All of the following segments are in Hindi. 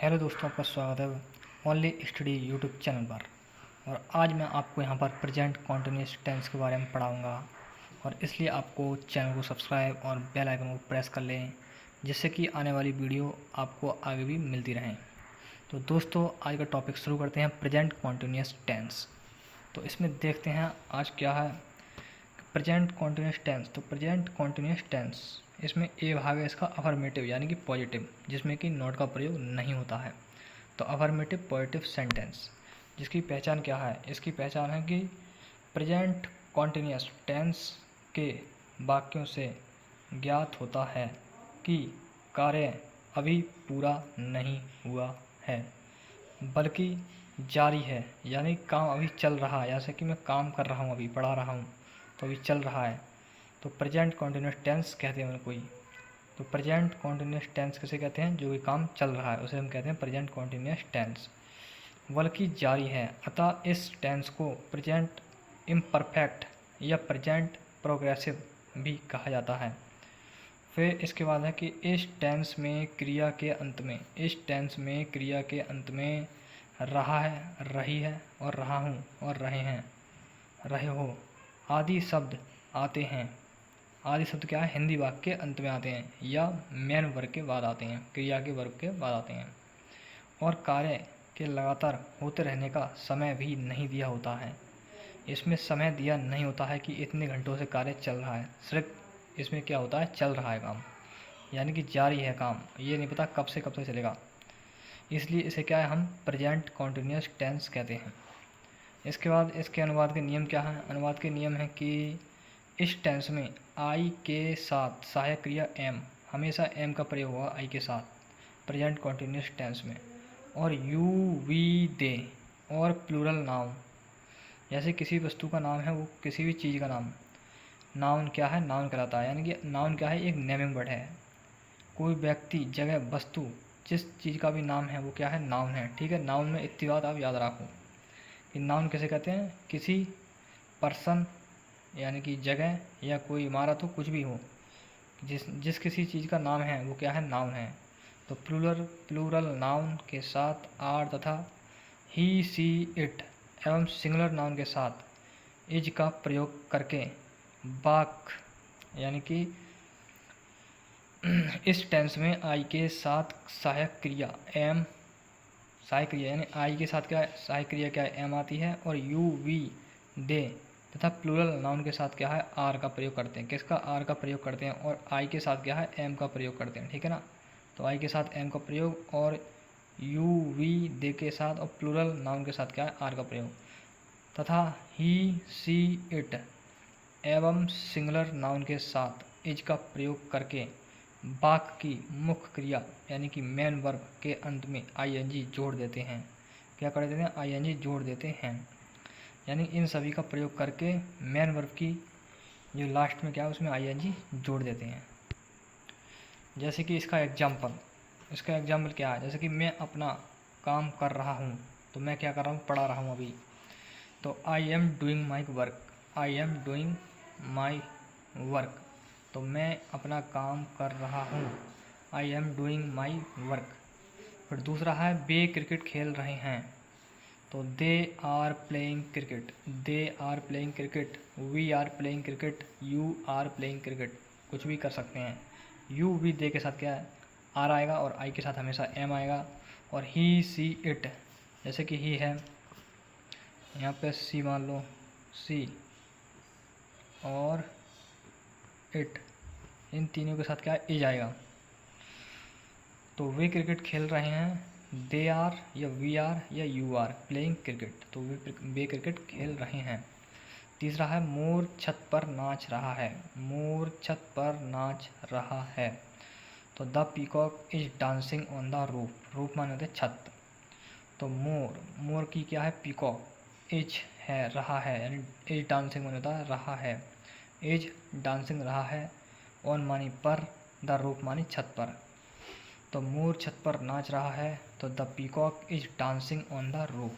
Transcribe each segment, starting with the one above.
हेलो दोस्तों, आपका स्वागत है ओनली स्टडी यूट्यूब चैनल पर। और आज मैं आपको यहाँ पर प्रेजेंट कॉन्टिन्यूस टेंस के बारे में पढ़ाऊँगा। और इसलिए आपको चैनल को सब्सक्राइब और बेल आइकन को प्रेस कर लें, जिससे कि आने वाली वीडियो आपको आगे भी मिलती रहें। तो दोस्तों, आज का टॉपिक शुरू करते हैं, प्रेजेंट कॉन्टिन्यूस टेंस। तो इसमें देखते हैं आज क्या है प्रेजेंट कॉन्टिन्यूस टेंस। तो प्रेजेंट कॉन्टिन्यूस टेंस, इसमें ए भाग है इसका अफर्मेटिव यानी कि पॉजिटिव, जिसमें कि नॉट का प्रयोग नहीं होता है। तो अफर्मेटिव पॉजिटिव सेंटेंस, जिसकी पहचान क्या है? इसकी पहचान है कि प्रेजेंट कॉन्टिन्यूस टेंस के वाक्यों से ज्ञात होता है कि कार्य अभी पूरा नहीं हुआ है, बल्कि जारी है, यानी काम अभी चल रहा है। जैसे कि मैं काम कर रहा हूँ, अभी पढ़ा रहा हूँ, तो अभी चल रहा है, तो प्रेजेंट कॉन्टिन्यूस टेंस कहते हैं कोई। तो प्रेजेंट कॉन्टिन्यूस टेंस किसे कहते हैं? जो भी काम चल रहा है उसे हम कहते हैं प्रेजेंट कॉन्टिन्यूस टेंस। बल्कि जारी है, अतः इस टेंस को प्रेजेंट इम्परफेक्ट या प्रेजेंट प्रोग्रेसिव भी कहा जाता है। फिर इसके बाद है कि इस टेंस में क्रिया के अंत में, इस टेंस में क्रिया के अंत में रहा है, रही है और रहा हूँ और रहे हैं, रहे हो आदि शब्द आते हैं। आदि शब्द क्या है? हिंदी वाक्य के अंत में आते हैं या मेन वर्ग के बाद आते हैं, क्रिया के वर्ग के बाद आते हैं। और कार्य के लगातार होते रहने का समय भी नहीं दिया होता है। इसमें समय दिया नहीं होता है कि इतने घंटों से कार्य चल रहा है, सिर्फ इसमें क्या होता है, चल रहा है काम, यानी कि जारी है काम, ये नहीं पता कब से चलेगा। इसलिए इसे क्या है, हम प्रेजेंट कॉन्टिन्यूस टेंस कहते हैं। इसके बाद इसके अनुवाद के नियम क्या हैं? अनुवाद के नियम है कि इस टेंस में आई के साथ सहायक क्रिया एम, हमेशा एम का प्रयोग होगा आई के साथ प्रेजेंट कॉन्टिन्यूस टेंस में। और यू वी दे और प्लूरल नाउन, जैसे किसी वस्तु का नाम है, वो किसी भी चीज़ का नाम, नाउन क्या है? नाउन कहलाता है। यानी कि नाउन क्या है? एक नेमिंग वर्ड है। कोई व्यक्ति, जगह, वस्तु, जिस चीज़ का भी नाम है वो क्या है? नाउन है। ठीक है, नाउन में इतनी बात आप याद रखो कि नाउन किसे कहते हैं? किसी पर्सन यानी कि जगह या कोई इमारत हो, कुछ भी हो, जिस किसी चीज़ का नाम है वो क्या है? नाउन है। तो प्लूरल नाउन के साथ आर तथा ही, सी, इट एवं सिंगुलर नाउन के साथ इज का प्रयोग करके बाक, यानी कि इस टेंस में आई के साथ सहायक क्रिया एम, सहायक क्रिया यानी आई के साथ क्या सहायक क्रिया क्या है? एम आती है। और यू वी दे तथा प्लूरल नाउन के साथ क्या है? आर का प्रयोग करते हैं। किसका? आर का प्रयोग करते हैं। और आई के साथ क्या है? एम का प्रयोग करते हैं। ठीक है ना? तो आई के साथ एम का प्रयोग और यू वी दे के साथ और प्लूरल नाउन के साथ क्या है? आर का प्रयोग तथा ही, सी, इट एवं सिंगुलर नाउन के साथ इज का प्रयोग करके वाक्य की मुख्य क्रिया यानी कि मेन वर्ब के अंत में आईएनजी जोड़ देते हैं। क्या कर देते हैं? आईएनजी जोड़ देते हैं। यानी इन सभी का प्रयोग करके मेन वर्ब की जो लास्ट में क्या है उसमें आईएनजी जोड़ देते हैं। जैसे कि इसका एग्जाम्पल क्या है? जैसे कि मैं अपना काम कर रहा हूँ, तो मैं क्या कर रहा हूँ? पढ़ा रहा हूँ अभी। तो I am doing my work, I am doing my work, तो मैं अपना काम कर रहा हूँ, I am doing my work. फिर दूसरा है वे क्रिकेट खेल रहे हैं, तो they are playing cricket, they are playing cricket, we are playing cricket, you are playing cricket, कुछ भी कर सकते हैं। यू वी दे के साथ क्या है? आर आएगा और आई के साथ हमेशा एम आएगा। और ही, सी, इट, जैसे कि ही है, यहाँ पे सी मान लो, सी, और इट, इन तीनों के साथ क्या है? इज आएगा। तो वे क्रिकेट खेल रहे हैं, दे आर या वी आर या यू आर प्लेइंग क्रिकेट, तो वे क्रिकेट खेल रहे हैं। तीसरा है मोर छत पर नाच रहा है, मोर छत पर नाच रहा है, तो the peacock is dancing on the roof, roof माने होते छत। तो मोर की क्या है? पीकॉक, इज है रहा है, यानी इज डांसिंग माने होता है रहा है, इज डांसिंग रहा है, ऑन मानी पर, द रूफ मानी छत पर। तो मोर छत पर नाच रहा है, तो the peacock is dancing on the roof.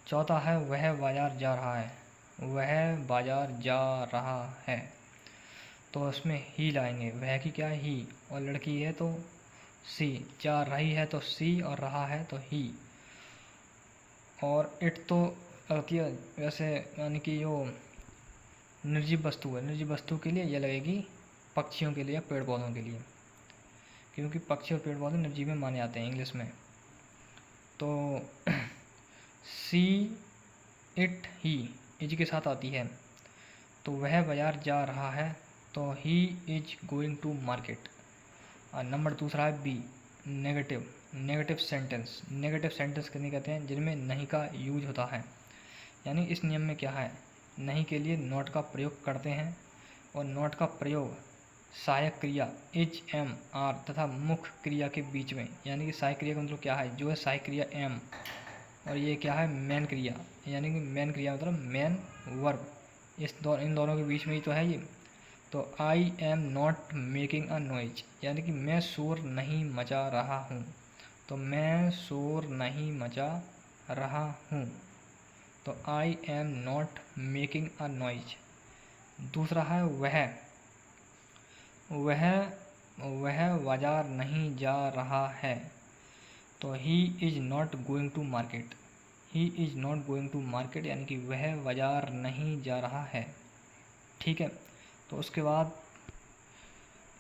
चौथा है वह बाजार जा रहा है, वह बाजार जा रहा है, तो उसमें ही लाएंगे। वह की क्या है? ही, और लड़की है तो सी, जा रही है तो सी और रहा है तो ही। और इट तो लगती है वैसे, यानी कि जो निर्जीव वस्तु है, निर्जीव वस्तु के लिए यह लगेगी पक्षियों के लिए या पेड़ पौधों के लिए, क्योंकि पक्षी और पेड़ पौधे निर्जीव में माने जाते हैं इंग्लिश में। तो सी, इट, ही इज के साथ आती है, तो वह बाजार जा रहा है तो he is going to market. और नंबर दूसरा है B, negative, negative sentence. Negative sentence किन्हें कहते हैं? जिनमें नहीं का यूज होता है। यानी इस नियम में क्या है, नहीं के लिए नॉट का प्रयोग करते हैं, और नॉट का प्रयोग सहायक क्रिया इज, एम, आर तथा मुख्य क्रिया के बीच में। यानी कि सहायक क्रिया का मतलब क्या है, जो है सहायक क्रिया एम, और ये क्या है, मेन क्रिया। यानी कि मेन क्रिया मतलब मेन वर्ब, इन दोनों के बीच में ही तो है ये। तो I am not making a noise, यानी कि मैं शोर नहीं मचा रहा हूँ। तो मैं शोर नहीं मचा रहा हूँ, तो I am not making a noise. दूसरा है वह बाजार नहीं जा रहा है, तो he is not going to market. He is not going to market, यानी कि वह बाजार नहीं जा रहा है। ठीक है, तो उसके बाद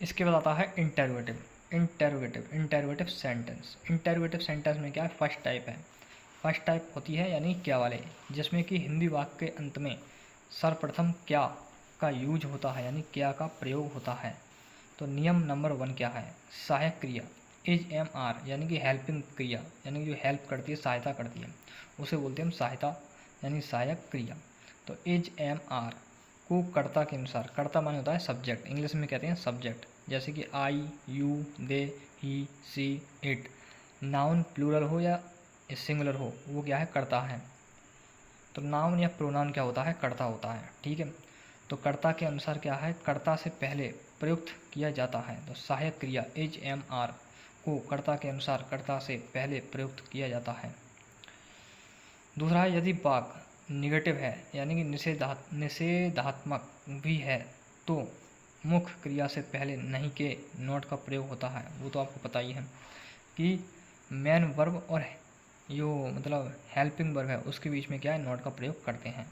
इसके बाद आता है interrogative. Interrogative sentence. Interrogative sentence में क्या है, फर्स्ट टाइप है। फर्स्ट टाइप होती है यानी क्या वाले, जिसमें कि हिंदी वाक्य के अंत में सर्वप्रथम क्या का यूज होता है, यानी क्या का प्रयोग होता है। तो नियम नंबर 1 क्या है, सहायक क्रिया इज, एम, आर, यानी कि हेल्पिंग क्रिया, यानी कि जो हेल्प करती है, सहायता करती है, उसे बोलते हैं हम सहायता, यानी सहायक क्रिया। तो इज, एम, आर को कर्ता के अनुसार, कर्ता माने होता है सब्जेक्ट, इंग्लिश में कहते हैं सब्जेक्ट, जैसे कि I, you, they, he, she, it. Noun plural हो या सिंगुलर हो, वो क्या है, कर्ता है। तो नाउन या प्रोनाउन क्या होता है, कर्ता होता है। ठीक है, तो कर्ता के अनुसार क्या है, कर्ता से पहले प्रयुक्त किया जाता है। तो सहायक क्रिया इज, एम, आर को कर्ता के अनुसार, कर्ता से पहले प्रयुक्त किया जाता है। दूसरा है, यदि वाक्य निगेटिव है, यानी कि निषेधात्मक भी है, तो मुख्य क्रिया से पहले नहीं के नोट का प्रयोग होता है। वो तो आपको पता ही है कि मेन वर्ब और जो मतलब हेल्पिंग वर्ब है उसके बीच में क्या है, नोट का प्रयोग करते हैं।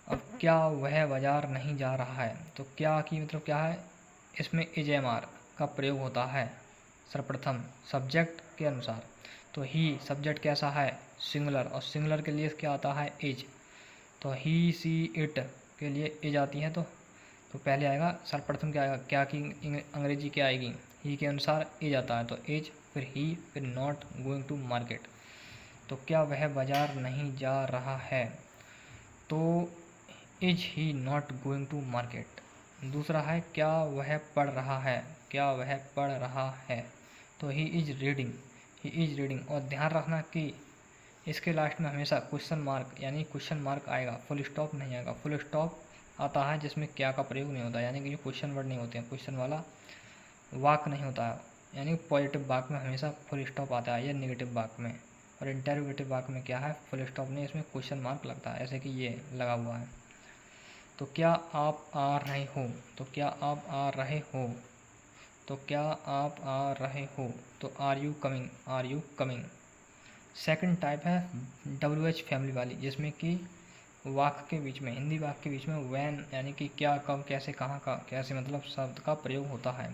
अब क्या वह बाजार नहीं जा रहा है, तो क्या की मतलब क्या है, इसमें इज, एम, आर का प्रयोग होता है सर्वप्रथम सब्जेक्ट के अनुसार। तो ही सब्जेक्ट कैसा है, सिंगुलर, और सिंगुलर के लिए क्या आता है, इज। तो ही, सी, इट के लिए इज आती है, तो पहले आएगा सर्वप्रथम क्या आएगा, क्या की अंग्रेजी क्या आएगी, ही के अनुसार इज आता है, तो इज, फिर ही, फिर नॉट गोइंग टू मार्केट। तो क्या वह बाजार नहीं जा रहा है, तो is he not going to market. दूसरा है, क्या वह पढ़ रहा है, क्या वह पढ़ रहा है, तो he is reading, he is reading. और ध्यान रखना कि इसके लास्ट में हमेशा क्वेश्चन मार्क, यानी क्वेश्चन मार्क आएगा, फुल स्टॉप नहीं आएगा। फुल स्टॉप आता है जिसमें क्या का प्रयोग नहीं होता, यानी कि जो क्वेश्चन वर्ड नहीं होते हैं, क्वेश्चन वाला वाक्य नहीं होता है, यानी पॉजिटिव वाक्य में हमेशा फुल स्टॉप आता है, या नेगेटिव वाक्य में। और इंटरोगेटिव वाक्य में क्या है, फुल स्टॉप नहीं, इसमें क्वेश्चन मार्क लगता है, ऐसे कि ये लगा हुआ है। तो क्या आप आ रहे हो, तो क्या आप आ रहे हो, तो क्या आप आ रहे हो, तो are you coming, are you coming. Second type है WH फैमिली वाली, जिसमें कि वाक्य के बीच में, हिंदी वाक्य के बीच में व्हेन, यानी कि क्या, कब, कैसे, कहाँ का, कैसे मतलब शब्द का प्रयोग होता है।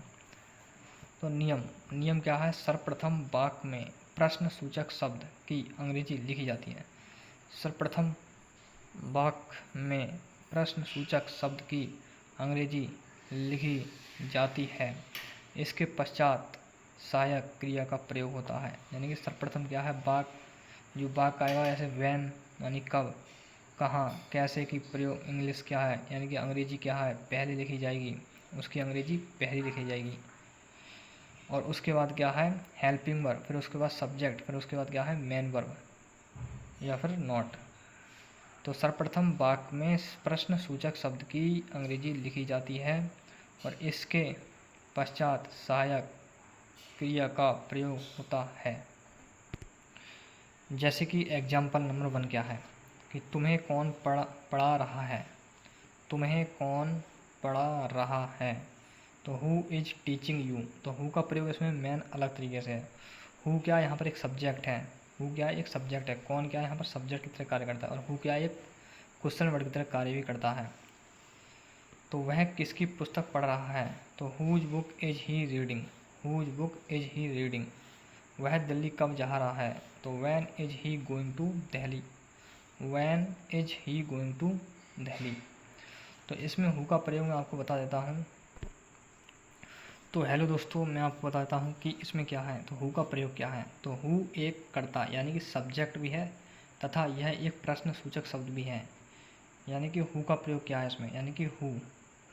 तो नियम क्या है, सर्वप्रथम वाक्य में प्रश्न सूचक शब्द की अंग्रेजी लिखी जाती है। सर्वप्रथम वाक्य में प्रश्न सूचक शब्द की अंग्रेजी लिखी जाती है। इसके पश्चात सहायक क्रिया का प्रयोग होता है, यानी कि सर्वप्रथम क्या है, वाक्य, जो वाक्य आएगा जैसे व्हेन यानी कब, कहाँ, कैसे की प्रयोग इंग्लिश क्या है, यानी कि अंग्रेजी क्या है, पहले लिखी जाएगी, उसकी अंग्रेजी पहले लिखी जाएगी। और उसके बाद क्या है, हेल्पिंग वर्ब, फिर उसके बाद सब्जेक्ट, फिर उसके बाद क्या है, मेन वर्ब या फिर नॉट। तो सर्वप्रथम वाक्य में प्रश्न सूचक शब्द की अंग्रेजी लिखी जाती है, और इसके पश्चात सहायक क्रिया का प्रयोग होता है। जैसे कि एग्जाम्पल नंबर 1 क्या है, कि तुम्हें कौन पढ़ा रहा है, तुम्हें कौन पढ़ा रहा है, तो हु इज टीचिंग यू, तो हु का प्रयोग इसमें मेन अलग तरीके से है। हु क्या है यहाँ पर एक सब्जेक्ट है, हु क्या है एक सब्जेक्ट है, कौन क्या है यहाँ पर सब्जेक्ट की तरह कार्य करता है, और हु क्या है एक क्वेश्चन वर्ड की तरह कार्य भी करता है। तो वह किसकी पुस्तक पढ़ रहा है, तो whose book is he reading, whose book is he reading. वह दिल्ली कब जा रहा है, तो when is he going to Delhi, when is he going to Delhi. तो इसमें हु का प्रयोग मैं आपको बता देता हूँ। तो हेलो दोस्तों, मैं आपको बताता हूँ कि इसमें क्या है, तो हु का प्रयोग क्या है। तो हु एक कर्ता यानी कि सब्जेक्ट भी है तथा यह एक प्रश्न सूचक शब्द भी है। यानी कि हु का प्रयोग क्या है इसमें, यानी कि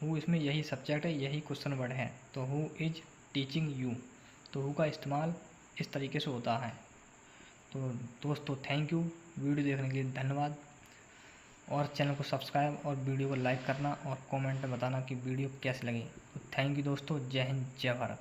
हु इसमें यही सब्जेक्ट है, यही क्वेश्चन वर्ड है। तो हु इज टीचिंग यू, तो हु का इस्तेमाल इस तरीके से होता है। तो दोस्तों थैंक यू, वीडियो देखने के लिए धन्यवाद, और चैनल को सब्सक्राइब और वीडियो को लाइक करना और कमेंट में बताना कि वीडियो कैसी लगी। तो थैंक यू दोस्तों, जय हिंद जय भारत।